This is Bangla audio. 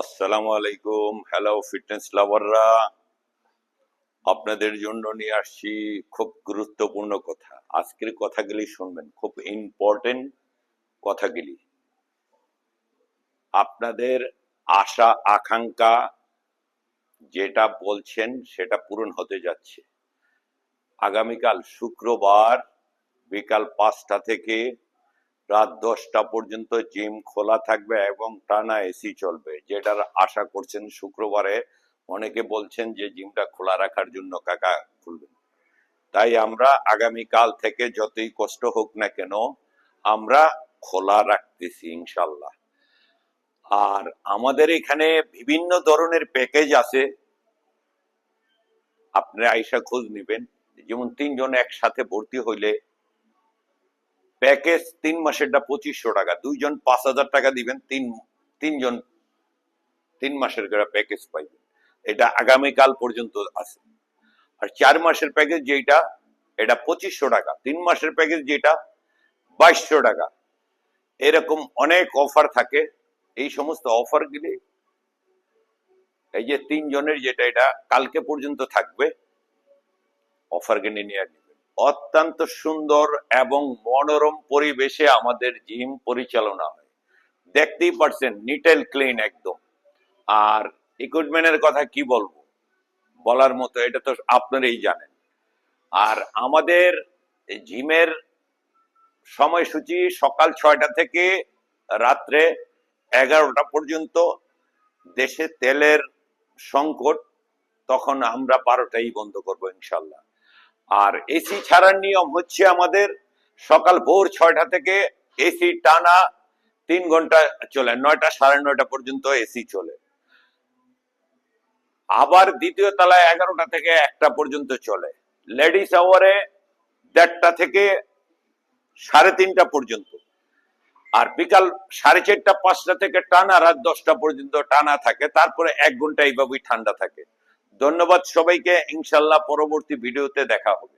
আসসালামু আলাইকুম। হ্যালো ফিটনেস লাভাররা, আপনাদের জন্য নিয়ে আসছি খুব গুরুত্বপূর্ণ কথা। আজকের কথাগুলি শুনবেন, খুব ইম্পর্টেন্ট কথাগুলি। আপনাদের আশা আকাঙ্ক্ষা যেটা বলছেন সেটা পূরণ হতে যাচ্ছে। আগামীকাল শুক্রবার বিকাল 5টা থেকে রাত 10টা পর্যন্ত জিম খোলা থাকবে এবং টানা এসি চলবে, যেটার আশা করছেন শুক্রবারে। অনেকে বলছেন যে জিমটা খোলা রাখার জন্য কাকা খুলবেন, তাই আমরা আগামীকাল থেকে যতই কষ্ট হোক না কেন আমরা খোলা রাখতেছি ইনশাল্লাহ। আর আমাদের এখানে বিভিন্ন ধরনের প্যাকেজ আছে, আপনারা আইসা খোঁজ নিবেন। যেমন 3 জন একসাথে ভর্তি হইলে প্যাকেজ 3 মাসেরটা 2500 টাকা, 2 জন 5000 টাকা দিবেন, তিন জন 3 মাসের করে প্যাকেজ পাইবেন। এটা আগামীকাল পর্যন্ত আছে। আর 4 মাসের প্যাকেজ যেটা, এটা 2500 টাকা। 3 মাসের প্যাকেজ যেটা 2200 টাকা। এরকম অনেক অফার থাকে। এই সমস্ত অফার গুলি, এই যে 3 জনের যেটা, এটা কালকে পর্যন্ত থাকবে। অফার কিনে নিয়ে নেবেন। অত্যন্ত সুন্দর এবং মনোরম পরিবেশে আমাদের জিম পরিচালনা হয়, দেখতেই পারছেন, নিট এন্ড ক্লিন একদম। আর ইকুইপমেন্টের কথা কি বলবো, বলার মতো, এটা তো আপনারাই জানেন। আর আমাদের জিমের সময়সূচি সকাল 6টা থেকে রাত্রে 11টা পর্যন্ত। দেশে তেলের সংকট, তখন আমরা 12টাই বন্ধ করবো ইনশাল্লাহ। আর এসি ছাড়ার নিয়ম হচ্ছে আমাদের সকাল ভোর 6টা থেকে এসি টানা 3 ঘন্টা চলে, 9টা 9:30 পর্যন্ত এসি চলে। আবার দ্বিতীয় তলায় 11টা থেকে 1টা পর্যন্ত চলে। লেডিস আওয়ারে 1:30 থেকে 3:30 পর্যন্ত। আর বিকাল 4:30 5টা থেকে টানা রাত 10টা পর্যন্ত টানা থাকে। তারপরে 1 ঘন্টা এইভাবেই ঠান্ডা থাকে। ধন্যবাদ সবাইকে। ইনশাল্লাহ পরবর্তী ভিডিওতে দেখা হবে।